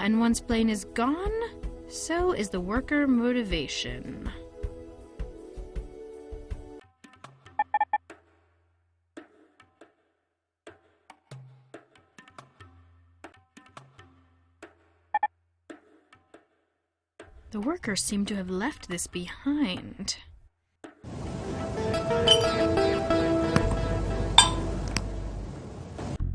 and once Blaine is gone, so is the worker motivation. The workers seem to have left this behind.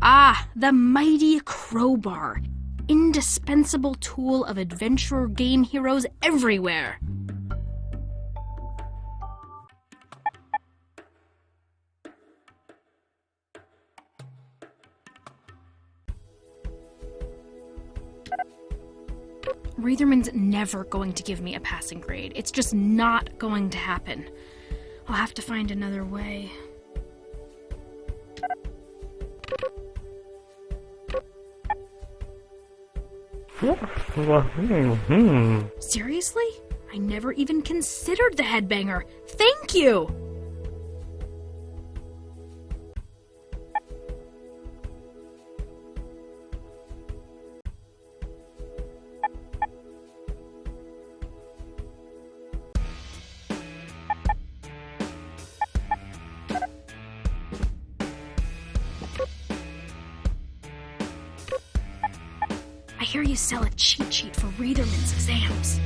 Ah, the mighty crowbar. Indispensable tool of adventurer game heroes everywhere. Reitherman's never going to give me a passing grade. It's just not going to happen. I'll have to find another way. Seriously? I never even considered the headbanger. Thank you! I hear you sell a cheat sheet for Reitherman's exams.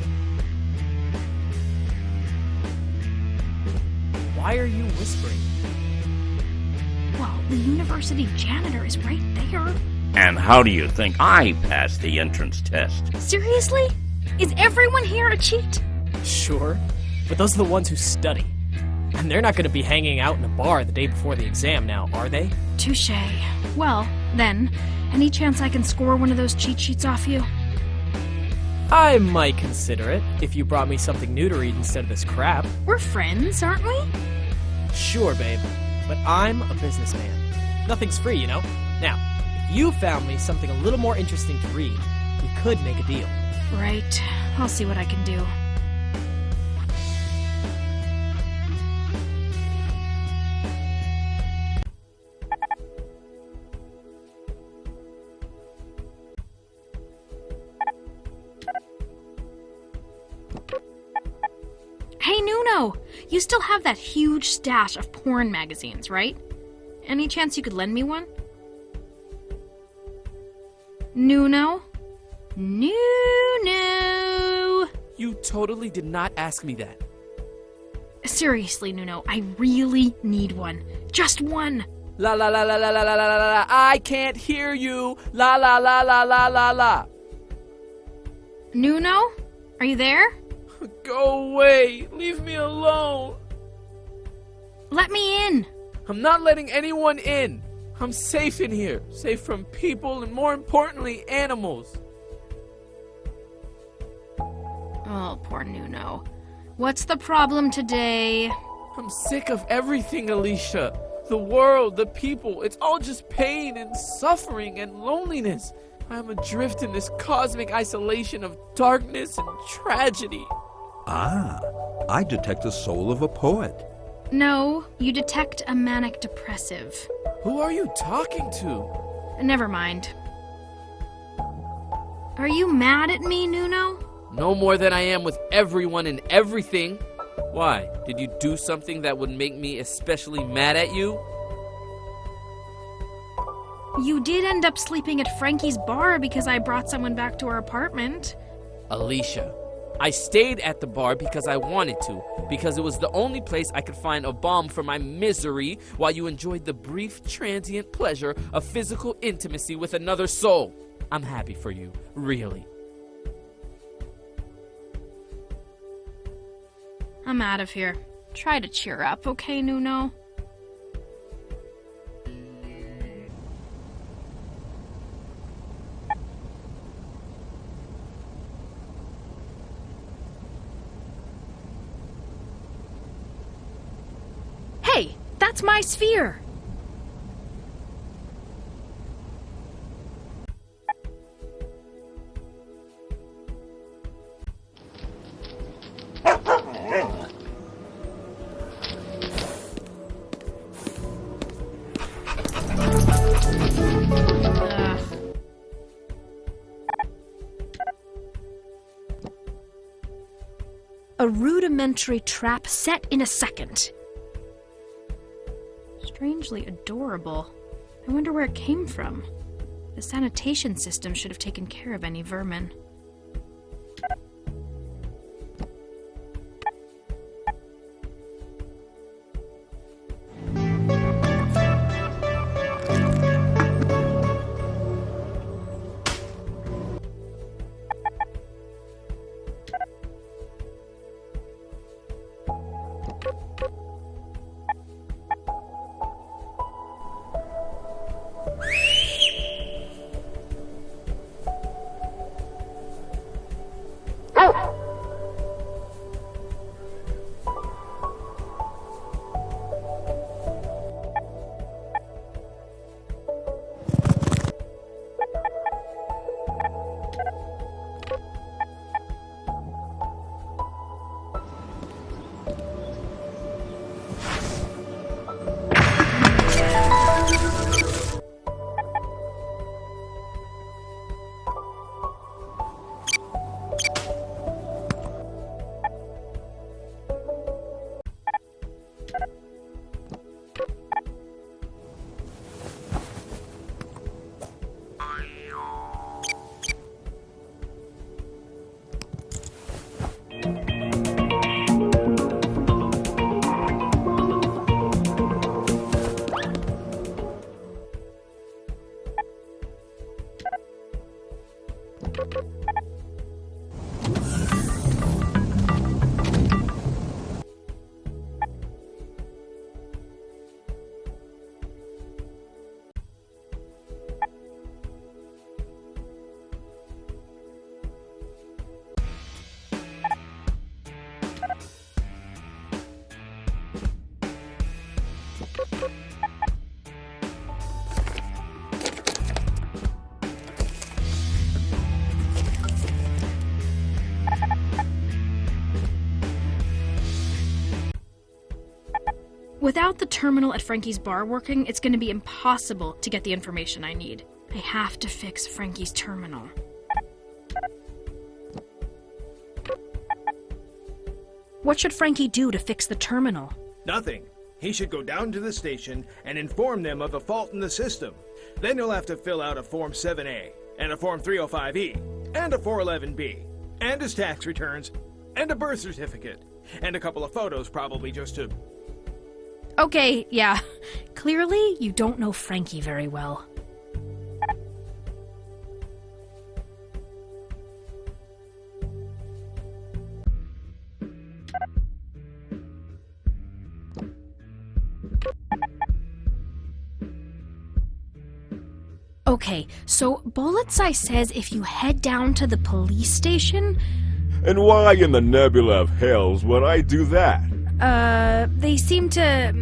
Why are you whispering? Well, the university janitor is right there. And how do you think I passed the entrance test? Seriously? Is everyone here a cheat? Sure, but those are the ones who study. And they're not going to be hanging out in a bar the day before the exam now, are they? Touché. Well, then, any chance I can score one of those cheat sheets off you? I might consider it, if you brought me something new to read instead of this crap. We're friends, aren't we? Sure, babe, but I'm a businessman. Nothing's free, you know? Now, if you found me something a little more interesting to read, we could make a deal. Right. I'll see what I can do. Hey, Nuno! You still have that huge stash of porn magazines, right? Any chance you could lend me one? Nuno? Nuno! You totally did not ask me that. Seriously, Nuno, I really need one. Just one! La la la la la la la la la la. I can't hear you. La la la la la la la. Nuno? Are you there? Go away. Leave me alone. Let me in! I'm not letting anyone in. I'm safe in here. Safe from people and, more importantly, animals. Oh, poor Nuno. What's the problem today? I'm sick of everything, Alicia. The world, the people. It's all just pain and suffering and loneliness. I'm adrift in this cosmic isolation of darkness and tragedy. Ah, I detect the soul of a poet. No, you detect a manic depressive. Who are you talking to? Never mind. Are you mad at me, Nuno? No more than I am with everyone and everything. Why? Did you do something that would make me especially mad at you? You did end up sleeping at Frankie's bar because I brought someone back to our apartment. Alicia, I stayed at the bar because I wanted to, because it was the only place I could find a balm for my misery while you enjoyed the brief, transient pleasure of physical intimacy with another soul. I'm happy for you, really. I'm out of here. Try to cheer up, okay, Nuno? Hey, that's my sphere! A rudimentary trap set in a second. Strangely adorable. I wonder where it came from. The sanitation system should have taken care of any vermin. Without the terminal at Frankie's bar working, it's going to be impossible to get the information I need. I have to fix Frankie's terminal. What should Frankie do to fix the terminal? Nothing. He should go down to the station and inform them of a fault in the system. Then he'll have to fill out a Form 7A, and a Form 305E, and a 411B, and his tax returns, and a birth certificate, and a couple of photos probably just to... Okay, yeah. Clearly, you don't know Frankie very well. Okay, so Bulletseye says if you head down to the police station... And why in the nebula of hells would I do that? They seem to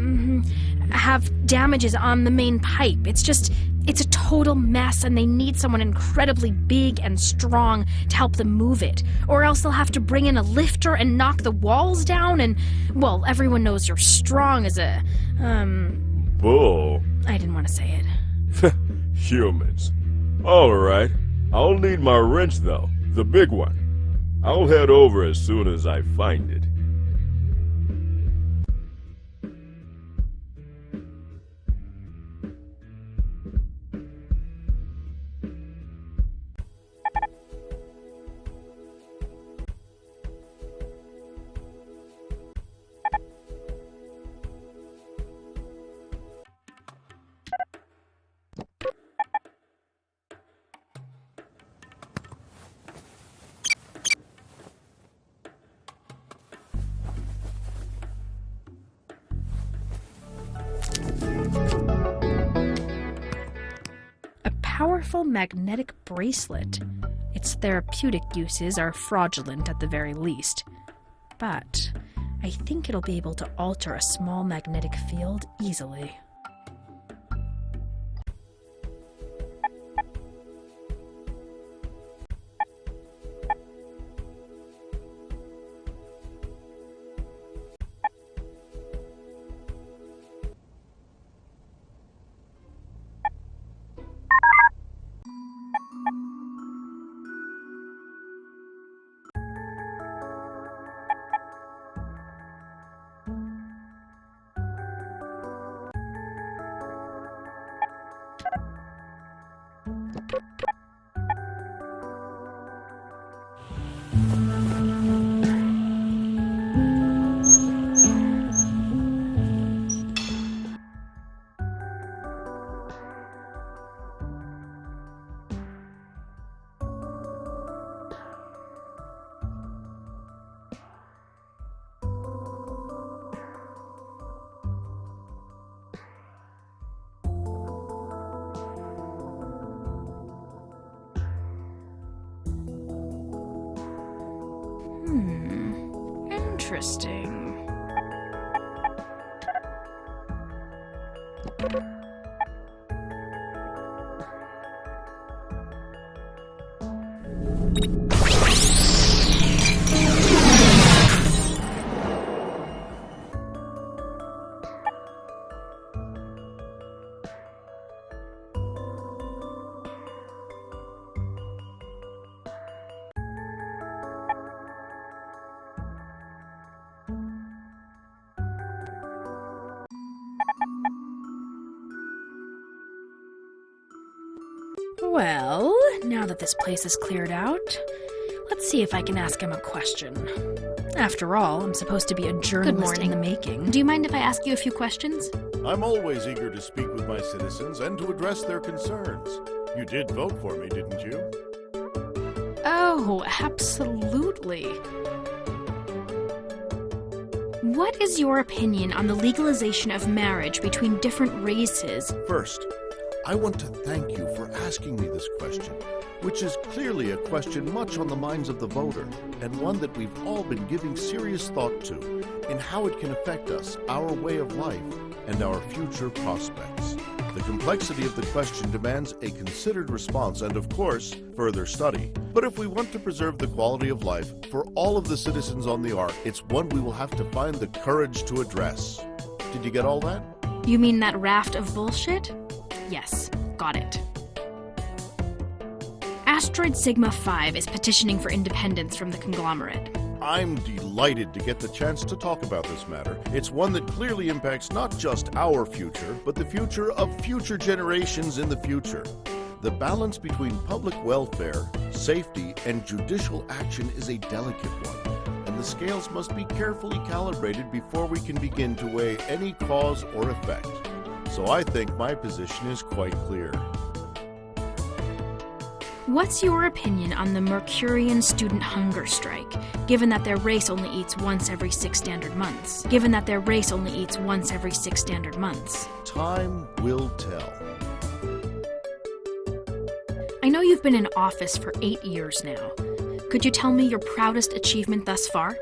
have damages on the main pipe. It's a total mess, and they need someone incredibly big and strong to help them move it. Or else they'll have to bring in a lifter and knock the walls down, and, well, everyone knows you're strong as a, Bull. I didn't want to say it. Humans. Alright. I'll need my wrench, though. The big one. I'll head over as soon as I find it. Powerful magnetic bracelet. Its therapeutic uses are fraudulent at the very least. But I think it'll be able to alter a small magnetic field easily. Interesting. Well, now that this place is cleared out, let's see if I can ask him a question. After all, I'm supposed to be a journalist in the making. Do you mind if I ask you a few questions? I'm always eager to speak with my citizens and to address their concerns. You did vote for me, didn't you? Oh, absolutely. What is your opinion on the legalization of marriage between different races? First, I want to thank you for asking me this question, which is clearly a question much on the minds of the voter, and one that we've all been giving serious thought to in how it can affect us, our way of life, and our future prospects. The complexity of the question demands a considered response and, of course, further study. But if we want to preserve the quality of life for all of the citizens on the Ark, it's one we will have to find the courage to address. Did you get all that? You mean that raft of bullshit? Yes, got it. Asteroid Sigma 5 is petitioning for independence from the conglomerate. I'm delighted to get the chance to talk about this matter. It's one that clearly impacts not just our future, but the future of future generations in the future. The balance between public welfare, safety, and judicial action is a delicate one, and the scales must be carefully calibrated before we can begin to weigh any cause or effect. So I think my position is quite clear. What's your opinion on the Mercurian student hunger strike, given that their race only eats once every 6 standard months? Time will tell. I know you've been in office for 8 years now. Could you tell me your proudest achievement thus far?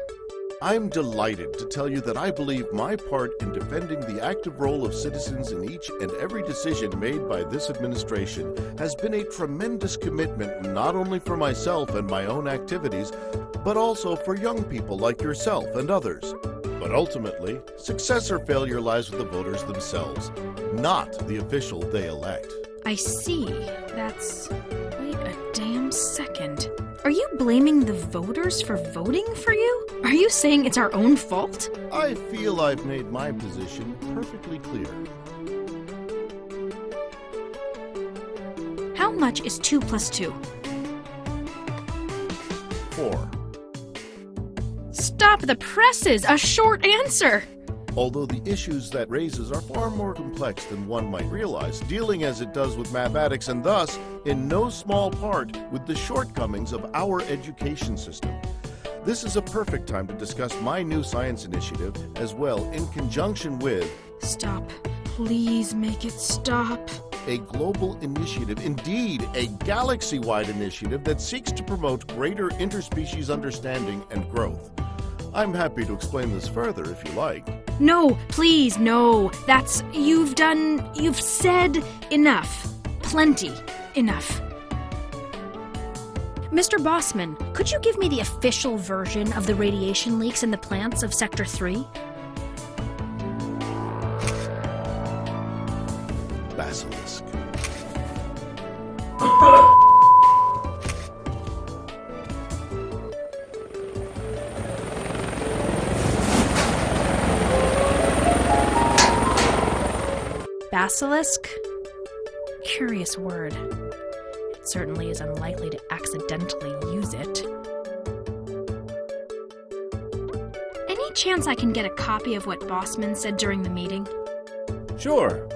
I'm delighted to tell you that I believe my part in defending the active role of citizens in each and every decision made by this administration has been a tremendous commitment not only for myself and my own activities, but also for young people like yourself and others. But ultimately, success or failure lies with the voters themselves, not the official they elect. I see. That's... Wait a damn second. Are you blaming the voters for voting for you? Are you saying it's our own fault? I feel I've made my position perfectly clear. How much is 2 plus 2? 4. Stop the presses! A short answer! Although the issues that raises are far more complex than one might realize, dealing as it does with mathematics and thus, in no small part, with the shortcomings of our education system. This is a perfect time to discuss my new science initiative as well in conjunction with... Stop. Please make it stop. A global initiative, indeed a galaxy-wide initiative that seeks to promote greater interspecies understanding and growth. I'm happy to explain this further if you like. No, please, no. You've said enough. Plenty enough. Mr. Bossman, could you give me the official version of the radiation leaks in the plants of Sector 3? Basilisk. Basilisk? Curious word. certainly is unlikely to accidentally use it. Any chance I can get a copy of what Bossman said during the meeting? Sure.